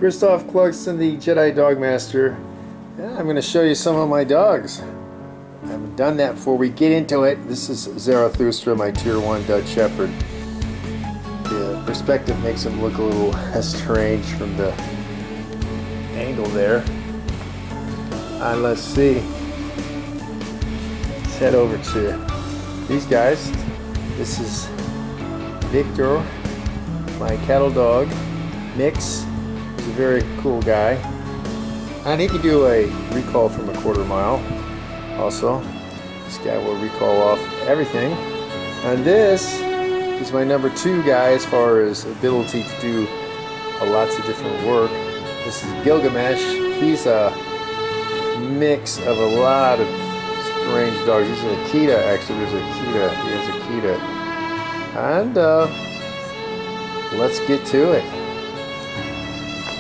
Christophe Clugston, the Jedi Dog Master. I'm going to show you some of my dogs. I haven't done that before we get into it. This is Zarathustra, my Tier 1 Dutch Shepherd. The perspective makes him look a little strange from the angle there. Let's see. Let's head over to these guys. This is Victor, my cattle dog mix. He's a very cool guy. And he can do a recall from a quarter mile. Also, this guy will recall off everything. And this is my number 2 guy as far as ability to do lots of different work. This is Gilgamesh. He's a mix of a lot of strange dogs. He's an Akita, actually. There's Akita. He has Akita. And let's get to it.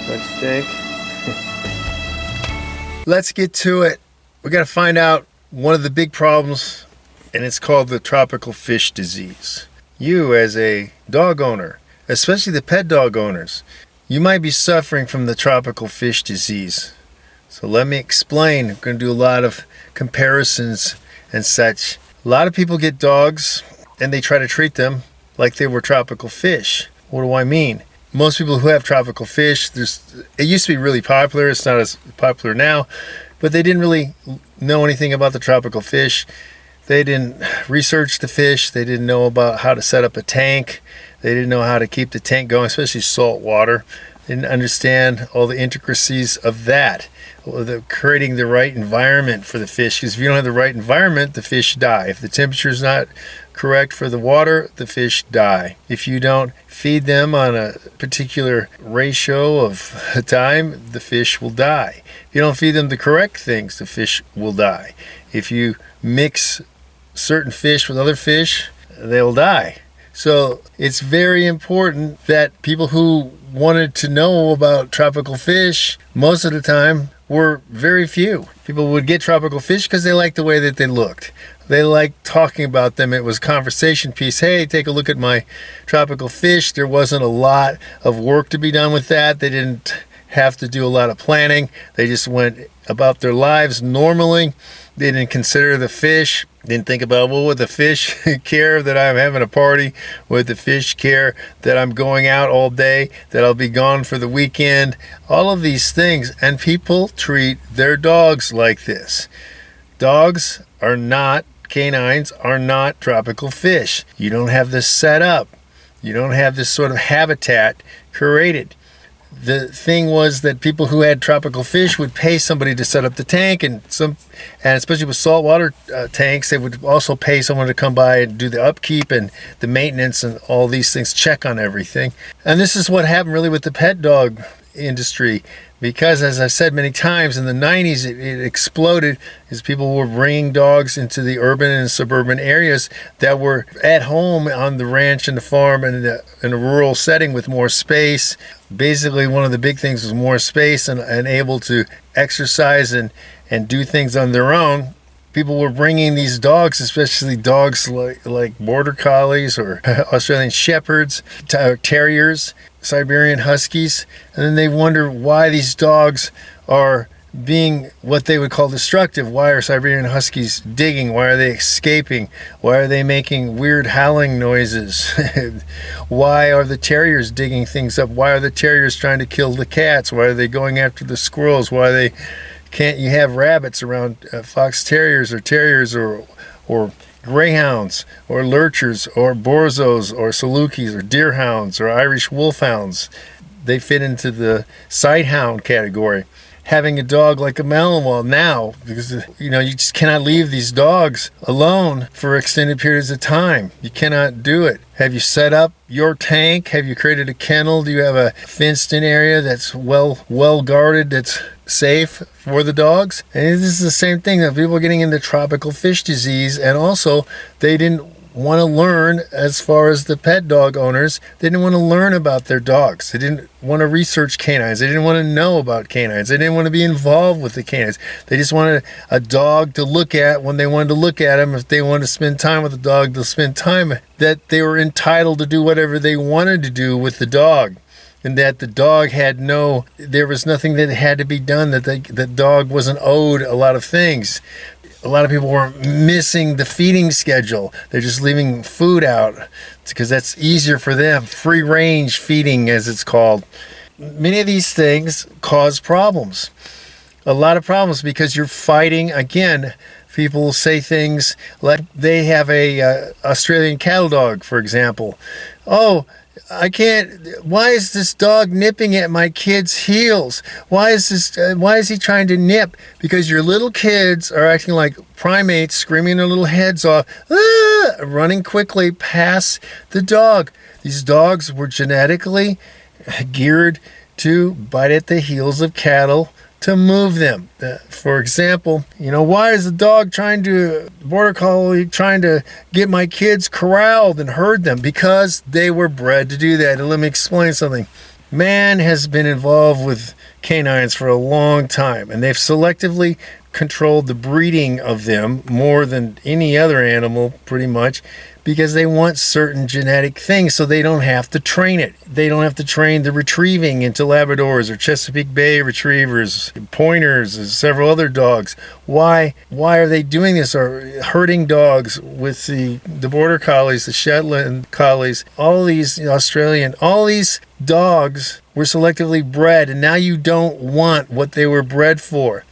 What you think? Let's get to it. We got to find out one of the big problems, and it's called the tropical fish disease. You, as a dog owner, especially the pet dog owners, you might be suffering from the tropical fish disease. So let me explain. I'm going to do a lot of comparisons and such. A lot of people get dogs and they try to treat them like they were tropical fish. What do I mean? Most people who have tropical fish, it used to be really popular. It's not as popular now, but they didn't really know anything about the tropical fish. They didn't research the fish. They didn't know about how to set up a tank. They didn't know how to keep the tank going, especially salt water. They didn't understand all the intricacies of that, creating the right environment for the fish. Because if you don't have the right environment, the fish die. If the temperature is not correct for the water, the fish die. If you don't feed them on a particular ratio of time, the fish will die. If you don't feed them the correct things, the fish will die. If you mix certain fish with other fish, they'll die. So it's very important that people who wanted to know about tropical fish, most of the time, were very few. People would get tropical fish because they liked the way that they looked. They liked talking about them. It was a conversation piece. Hey, take a look at my tropical fish. There wasn't a lot of work to be done with that. They didn't have to do a lot of planning. They just went about their lives normally. They didn't consider the fish. Didn't think about, well, would the fish care that I'm having a party? Would the fish care that I'm going out all day, that I'll be gone for the weekend? All of these things. And people treat their dogs like this. Dogs are not, canines are not tropical fish. You don't have this set up. You don't have this sort of habitat created. The thing was that people who had tropical fish would pay somebody to set up the tank, and especially with saltwater tanks, they would also pay someone to come by and do the upkeep and the maintenance and all these things, check on everything. And this is what happened really with the pet dog industry, because as I've said many times, in the 90s it exploded as people were bringing dogs into the urban and suburban areas that were at home on the ranch and the farm and in a rural setting with more space. Basically, one of the big things was more space and able to exercise and do things on their own. People were bringing these dogs, especially dogs like border collies or Australian shepherds, terriers, Siberian huskies, and then they wonder why these dogs are being what they would call destructive. Why are Siberian huskies digging? Why are they escaping? Why are they making weird howling noises? Why are the terriers digging things up? Why are the terriers trying to kill the cats? Why are they going after the squirrels? Why can't you have rabbits around fox terriers or greyhounds or lurchers or borzos or salukis or deerhounds or Irish wolfhounds? They fit into the sighthound category. Having a dog like a Malinois now, because you just cannot leave these dogs alone for extended periods of time. You cannot do it. Have you set up your tank? Have you created a kennel? Do you have a fenced-in area that's well guarded, that's safe for the dogs? And this is the same thing. People are getting into tropical fish disease, and also they didn't want to learn, as far as the pet dog owners, they didn't want to learn about their dogs. They didn't want to research canines. They didn't want to know about canines. They didn't want to be involved with the canines. They just wanted a dog to look at when they wanted to look at him. If they wanted to spend time with the dog, they'll spend time. That they were entitled to do whatever they wanted to do with the dog. and that the dog there was nothing that had to be done, that the dog wasn't owed a lot of things. A lot of people were missing the feeding schedule. They're just leaving food out because that's easier for them. Free range feeding, as it's called. Many of these things cause problems. A lot of problems because you're fighting. Again, people will say things like they have a Australian cattle dog, for example. Oh, I can't. Why is this dog nipping at my kid's heels? Why is he trying to nip? Because your little kids are acting like primates, screaming their little heads off, running quickly past the dog. These dogs were genetically geared to bite at the heels of cattle to move them. For example, why is the border collie trying to get my kids corralled and herd them? Because they were bred to do that. And let me explain something. Man has been involved with canines for a long time, and they've selectively controlled the breeding of them more than any other animal, pretty much, because they want certain genetic things, so they don't have to train it. They don't have to train the retrieving into Labradors or Chesapeake Bay Retrievers, Pointers, and several other dogs. Why are they doing this? Or herding dogs with the Border Collies, the Shetland Collies, all these Australian, all these dogs were selectively bred, and now you don't want what they were bred for.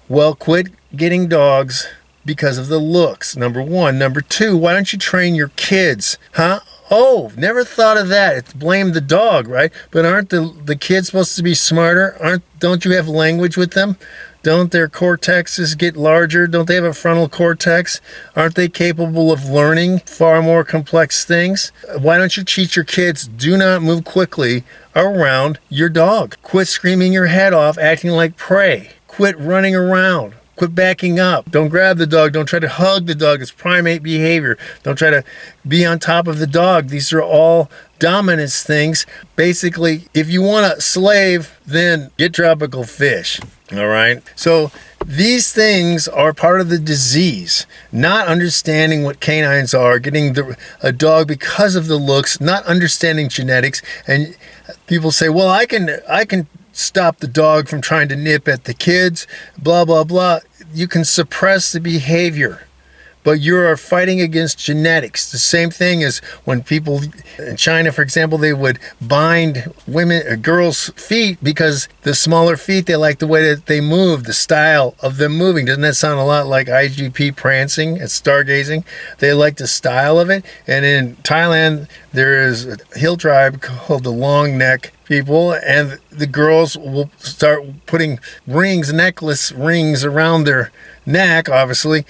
Well, quit getting dogs because of the looks, number one. Number two, why don't you train your kids? Huh? Oh, never thought of that. It's blame the dog, right? But aren't the kids supposed to be smarter? Don't you have language with them? Don't their cortexes get larger? Don't they have a frontal cortex? Aren't they capable of learning far more complex things? Why don't you teach your kids, do not move quickly around your dog. Quit screaming your head off, acting like prey. Quit running around. Quit backing up. Don't grab the dog. Don't try to hug the dog. It's primate behavior. Don't try to be on top of the dog. These are all dominance things. Basically, if you want to slave, then get tropical fish. All right? So these things are part of the disease. Not understanding what canines are, getting a dog because of the looks, not understanding genetics. And people say, well, I can stop the dog from trying to nip at the kids, blah, blah, blah. You can suppress the behavior, but you are fighting against genetics. The same thing as when people in China, for example, they would bind girls' feet because the smaller feet, they like the way that they move, the style of them moving. Doesn't that sound a lot like IGP prancing at stargazing? They like the style of it. And in Thailand, there is a hill tribe called the long neck people, and the girls will start putting necklace rings around their neck, obviously,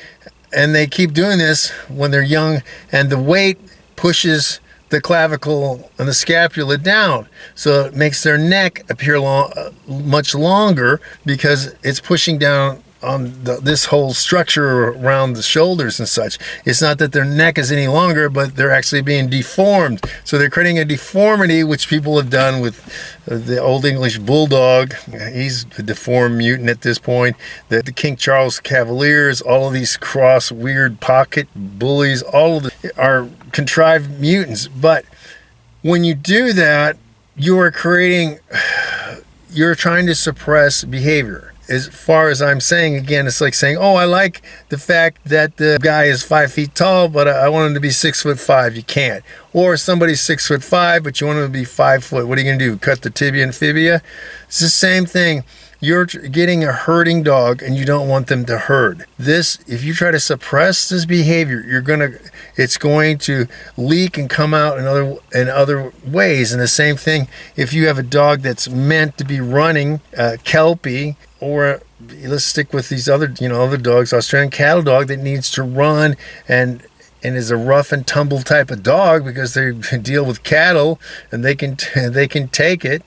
and they keep doing this when they're young, and the weight pushes the clavicle and the scapula down, so it makes their neck appear much longer because it's pushing down on this whole structure around the shoulders and such. It's not that their neck is any longer, but they're actually being deformed. So they're creating a deformity, which people have done with the Old English Bulldog. He's a deformed mutant at this point. The King Charles Cavaliers, all of these cross weird pocket bullies, all of them are contrived mutants. But when you do that, you're trying to suppress behavior. As far as I'm saying, again, it's like saying, oh, I like the fact that the guy is 5 feet tall, but I want him to be 6'5". You can't. Or somebody's 6'5", but you want him to be 5 foot. What are you going to do? Cut the tibia and fibia? It's the same thing. You're getting a herding dog and you don't want them to herd. If you try to suppress this behavior, it's going to leak and come out in other ways. And the same thing, if you have a dog that's meant to be running, Kelpie, or let's stick with these other dogs, Australian cattle dog that needs to run and is a rough and tumble type of dog because they deal with cattle and they can take it.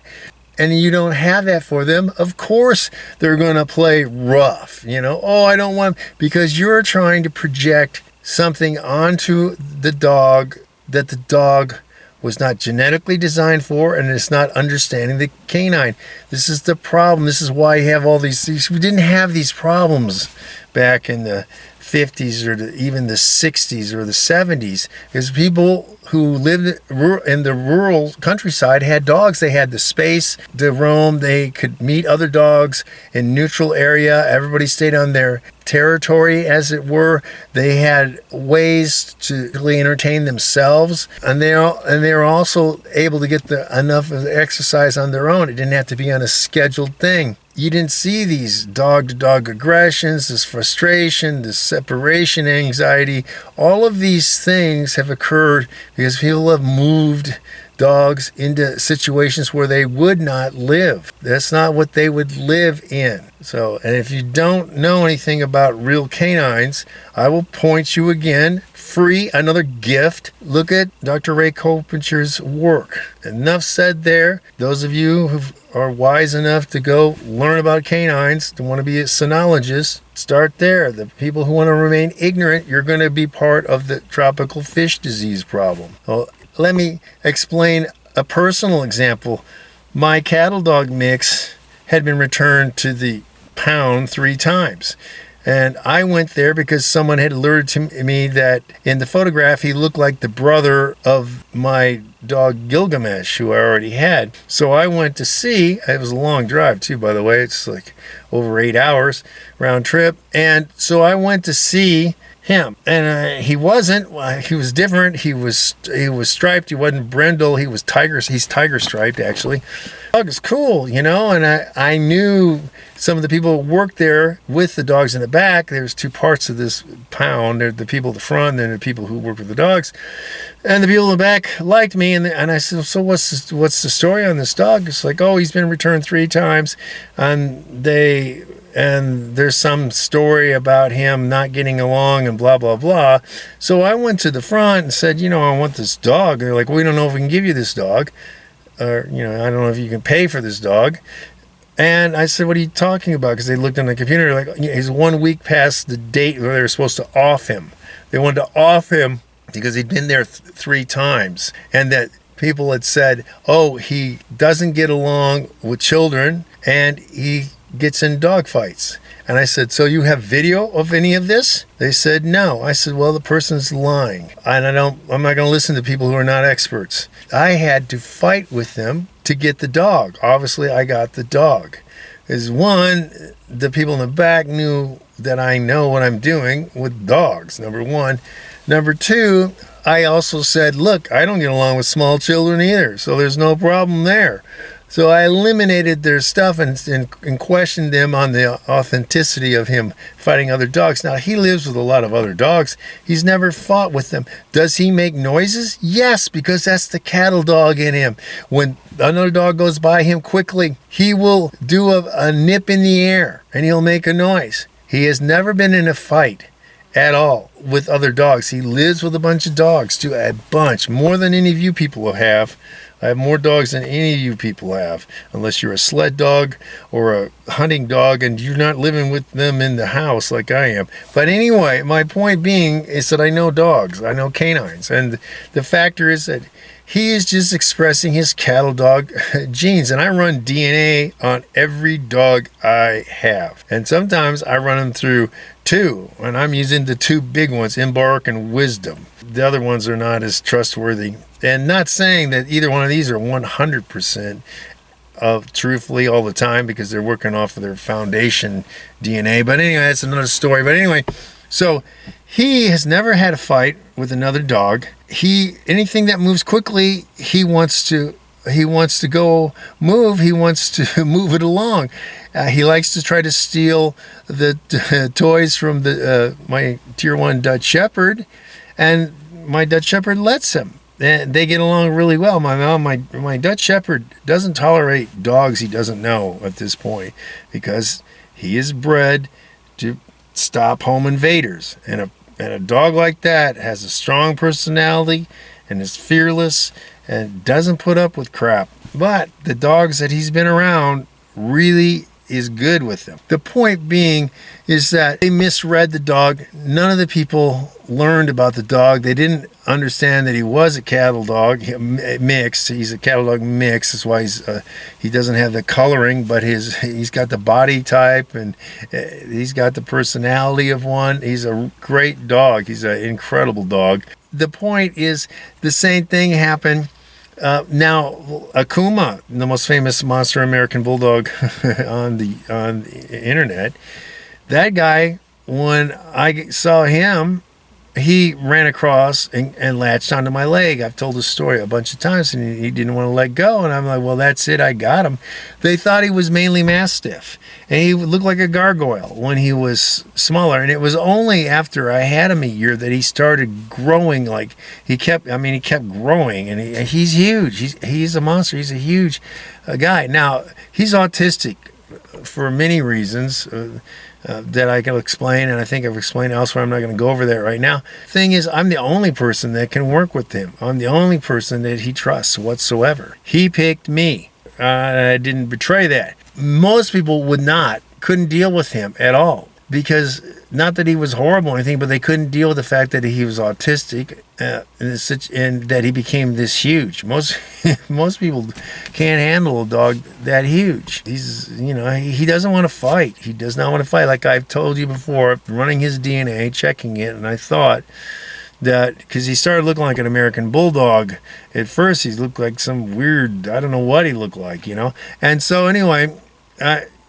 And you don't have that for them, of course they're going to play rough. Oh, I don't want, because you're trying to project something onto the dog that the dog was not genetically designed for, and it's not understanding the canine. This is the problem. This is why you have all these. We didn't have these problems back in the 50s or even the 60s or the 70s. Because people who lived in the rural countryside had dogs. They had the space to roam. They could meet other dogs in neutral area. Everybody stayed on their territory, as it were. They had ways to really entertain themselves, and they were also able to get enough of the exercise on their own. It didn't have to be on a scheduled thing. You didn't see these dog-to-dog aggressions, this frustration, this separation anxiety. All of these things have occurred because people have moved dogs into situations where they would not live. That's not what they would live in. So, and if you don't know anything about real canines, I will point you again, free, another gift. Look at Dr. Ray Copinger's work. Enough said there. Those of you who are wise enough to go learn about canines, to want to be a cynologist, start there. The people who want to remain ignorant, you're going to be part of the tropical fish disease problem. Well, let me explain a personal example. My cattle dog mix had been returned to the pound 3 times. And I went there because someone had alerted to me that in the photograph he looked like the brother of my dog Gilgamesh, who I already had. So I went to see. It was a long drive too, by the way. It's like over 8 hours round trip. And so I went to see him, and he wasn't. He was different. He was striped. He wasn't brindle. He was tiger. He's tiger striped actually. Dog is cool, and I knew some of the people who worked there with the dogs in the back. There's 2 parts of this pound. There's the people at the front, and the people who work with the dogs. And the people in the back liked me, and I said, so what's the story on this dog? It's like, oh, he's been returned 3 times, and there's some story about him not getting along and blah, blah, blah. So I went to the front and said, I want this dog. And they're like, we don't know if we can give you this dog. Or, I don't know if you can pay for this dog. And I said, what are you talking about? Because they looked on the computer, like, he's 1 week past the date where they were supposed to off him. They wanted to off him because he'd been there 3 times. And that people had said, oh, he doesn't get along with children and he gets in dog fights. And I said, so you have video of any of this? They said, no. I said, well, the person's lying. And I'm not going to listen to people who are not experts. I had to fight with them to get the dog. Obviously, I got the dog. Is one, the people in the back knew that I know what I'm doing with dogs, number one. Number two, I also said, look, I don't get along with small children either, so there's no problem there. So I eliminated their stuff and questioned them on the authenticity of him fighting other dogs. Now, he lives with a lot of other dogs. He's never fought with them. Does he make noises? Yes, because that's the cattle dog in him. When another dog goes by him quickly, he will do a nip in the air and he'll make a noise. He has never been in a fight at all with other dogs. He lives with a bunch of dogs, too, a bunch, more than any of you people have. I have more dogs than any of you people have, unless you're a sled dog or a hunting dog and you're not living with them in the house like I am. But anyway, my point being is that I know dogs. I know canines. And the factor is that he is just expressing his cattle dog genes. And I run DNA on every dog I have. And sometimes I run them through 2, and I'm using the 2 big ones, Embark and Wisdom. The other ones are not as trustworthy. And not saying that either one of these are 100% of truthfully all the time, because they're working off of their foundation DNA. But anyway, that's another story. But anyway, so he has never had a fight with another dog. Anything that moves quickly, he wants to go move. He wants to move it along. He likes to try to steal the toys from my Tier 1 Dutch Shepherd, and my Dutch Shepherd lets him. They get along really well. My Dutch Shepherd doesn't tolerate dogs he doesn't know at this point, because he is bred to stop home invaders. And a dog like that has a strong personality and is fearless and doesn't put up with crap. But the dogs that he's been around really is good with them. The point being is that they misread the dog. None of the people learned about the dog. They didn't understand that he was a cattle dog mixed. He's a cattle dog mix. That's why he doesn't have the coloring, but he's got the body type and he's got the personality of one. He's a great dog. He's an incredible dog. The point is the same thing happened. Now, Akuma, the most famous monster American bulldog on the internet, that guy, when I saw him, he ran across and latched onto my leg. I've told the story a bunch of times, and he didn't want to let go. And I'm like, well, that's it. I got him. They thought he was mainly Mastiff, and he looked like a gargoyle when he was smaller. And it was only after I had him a year that he started growing. Like he kept growing, and he's huge. He's a monster. He's a huge guy. Now, he's autistic for many reasons. That I can explain, and I think I've explained elsewhere. I'm not going to go over that right now. Thing is, I'm the only person that can work with him. I'm the only person that he trusts whatsoever. He picked me. I didn't betray that. Most people couldn't deal with him at all, because not that he was horrible or anything, but they couldn't deal with the fact that he was autistic and that he became this huge. Most people can't handle a dog that huge. He doesn't want to fight. He does not want to fight. Like I've told you before, running his DNA, checking it, and I thought that because he started looking like an American bulldog at first, he looked like some weird, I don't know what he looked like, And so anyway,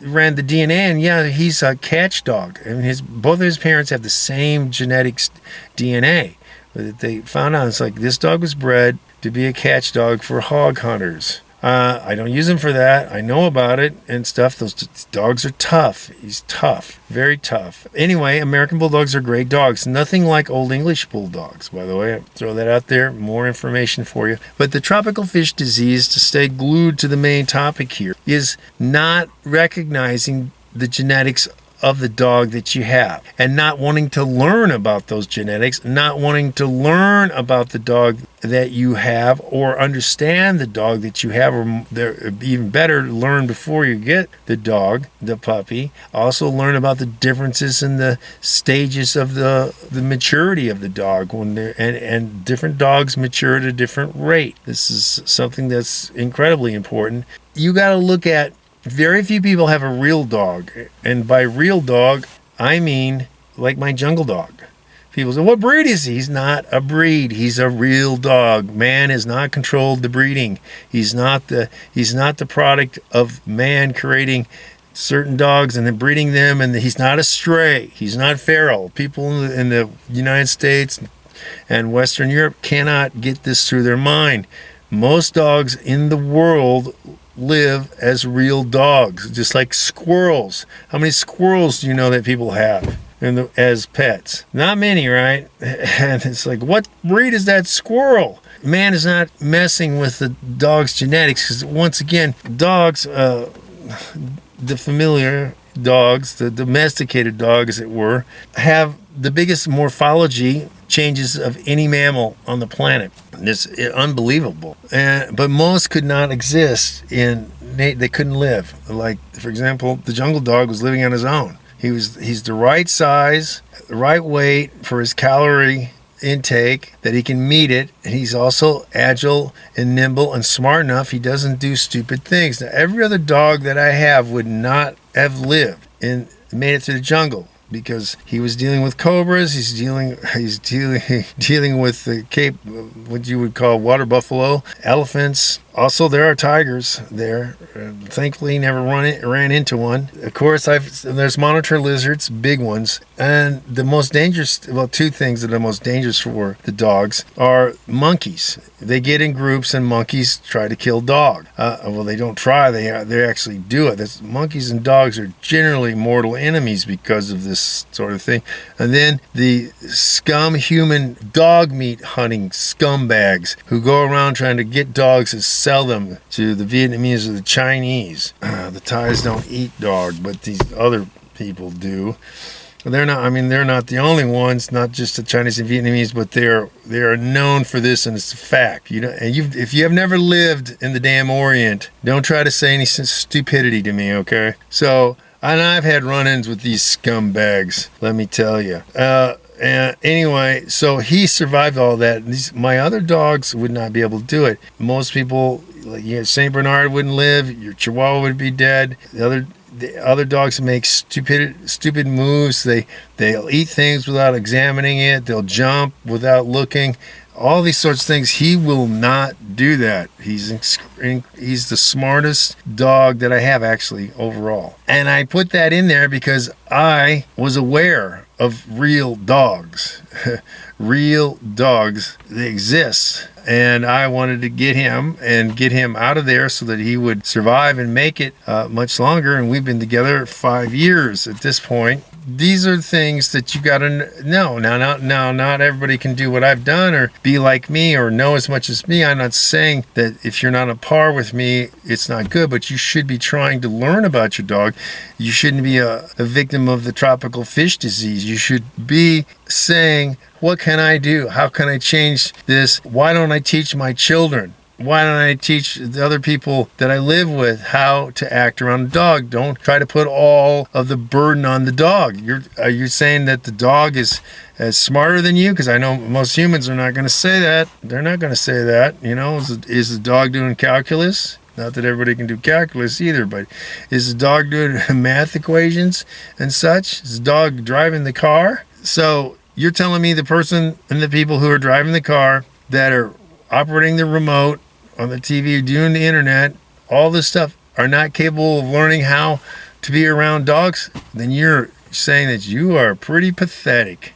ran the DNA, and yeah, he's a catch dog, and both of his parents have the same genetics DNA. But they found out it's like this dog was bred to be a catch dog for hog hunters. I don't use him for that. I know about it and stuff. Those dogs are tough. He's tough, very tough. Anyway, American Bulldogs are great dogs. Nothing like Old English Bulldogs, by the way. I'll throw that out there. More information for you. But the tropical fish disease, to stay glued to the main topic here, is not recognizing the genetics of the dog that you have and not wanting to learn about those genetics, not wanting to learn about the dog that you have or understand the dog that you have, or even better, learn before you get the dog, the puppy. Also learn about the differences in the stages of the maturity of the dog and different dogs mature at a different rate. This is something that's incredibly important. You got to look at, very few people have a real dog. And by real dog, I mean like my jungle dog. People say, what breed is he? He's not a breed. He's a real dog. Man has not controlled the breeding. He's not the product of man creating certain dogs and then breeding them. And he's not a stray. He's not feral. People in the United States and Western Europe cannot get this through their mind. Most dogs in the world live as real dogs, just like squirrels. How many squirrels do you know that people have as pets? Not many, right? And it's like, what breed is that squirrel? Man is not messing with the dog's genetics, because once again, dogs, the familiar dogs, the domesticated dogs, as it were, have the biggest morphology changes of any mammal on the planet. It's unbelievable. But most could not exist they couldn't live. Like, for example, the jungle dog was living on his own. He's the right size, the right weight for his calorie intake, that he can meet it. And he's also agile and nimble and smart enough. He doesn't do stupid things. Now, every other dog that I have would not have lived and made it to the jungle, because he was dealing with cobras. He's dealing with the Cape, what you would call water buffalo, elephants. Also, there are tigers there. Thankfully, never ran into one. Of course, there's monitor lizards, big ones. And the most dangerous, two things that are most dangerous for the dogs are monkeys. They get in groups and monkeys try to kill dog. They don't try, they actually do it. Monkeys and dogs are generally mortal enemies because of this sort of thing. And then the human dog meat hunting scumbags who go around trying to get dogs and sell them to the Vietnamese or the Chinese. The Thais don't eat dog, but these other people do. They're not. I mean, they're not the only ones. Not just the Chinese and Vietnamese, but they are known for this, and it's a fact. You know, and if you have never lived in the damn Orient, don't try to say any stupidity to me, okay? So, and I've had run-ins with these scumbags. Let me tell you. And anyway, so he survived all that. My other dogs would not be able to do it. Most people, like Saint Bernard, wouldn't live. Your Chihuahua would be dead. The other dogs make stupid moves. They'll eat things without examining it. They'll jump without looking. All these sorts of things. He will not do that. He's the smartest dog that I have, actually, overall. And I put that in there because I was aware of real dogs. Real dogs, they exist. And I wanted to get him out of there so that he would survive and make it much longer. And we've been together 5 years at this point. These are things that you got to know. Now, not everybody can do what I've done or be like me or know as much as me. I'm not saying that if you're not on par with me, it's not good, but you should be trying to learn about your dog. You shouldn't be a victim of the tropical fish disease. You should be saying, what can I do? How can I change this? Why don't I teach my children? Why don't I teach the other people that I live with how to act around a dog? Don't try to put all of the burden on the dog. Are you saying that the dog is smarter than you? Because I know most humans are not going to say that. They're not going to say that. You know, is the dog doing calculus? Not that everybody can do calculus either, but is the dog doing math equations and such? Is the dog driving the car? So you're telling me the person and the people who are driving the car that are operating the remote on the TV, doing the internet, all this stuff, are not capable of learning how to be around dogs? Then you're saying that you are pretty pathetic.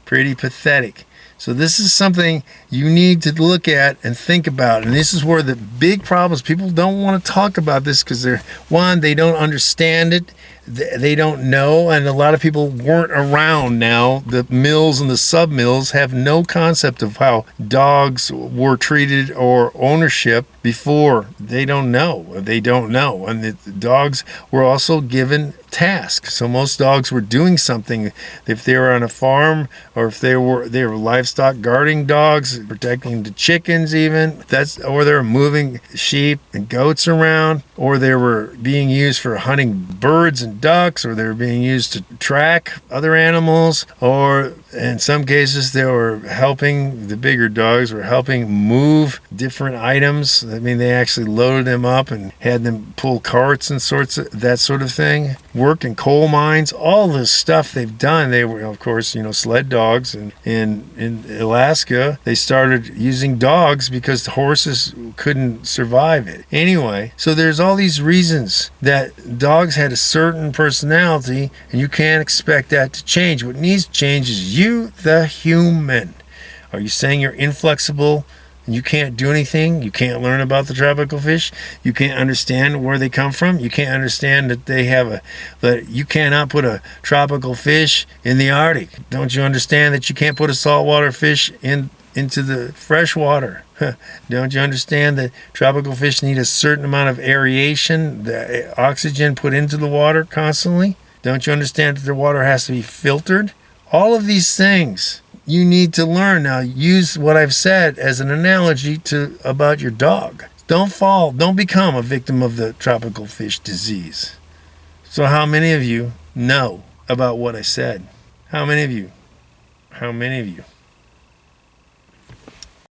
Pretty pathetic. So this is something you need to look at and think about. And this is where the big problems, people don't want to talk about this because they don't understand it. They don't know, and a lot of people weren't around now. The mills and the sub-mills have no concept of how dogs were treated or ownership before. They don't know. And the dogs were also given tasks. So most dogs were doing something. If they were on a farm, or if they were livestock guarding dogs, protecting the chickens even, or they were moving sheep and goats around, or they were being used for hunting birds and ducks, or they were being used to track other animals, or in some cases the bigger dogs were helping move different items. I mean, they actually loaded them up and had them pull carts and that sort of thing. Worked in coal mines, all this stuff they've done. They were, of course, sled dogs. And in Alaska, they started using dogs because the horses couldn't survive it. Anyway, so there's all these reasons that dogs had a certain personality, and you can't expect that to change. What needs to change is you, the human. Are you saying you're inflexible and you can't do anything? You can't learn about the tropical fish? You can't understand where they come from? You can't understand that you cannot put a tropical fish in the Arctic? Don't you understand that you can't put a saltwater fish into the fresh water? Don't you understand that tropical fish need a certain amount of aeration, the oxygen put into the water constantly? Don't you understand that the water has to be filtered? All of these things you need to learn. Now, use what I've said as an analogy about your dog. Don't become a victim of the tropical fish disease. So how many of you know about what I said? How many of you?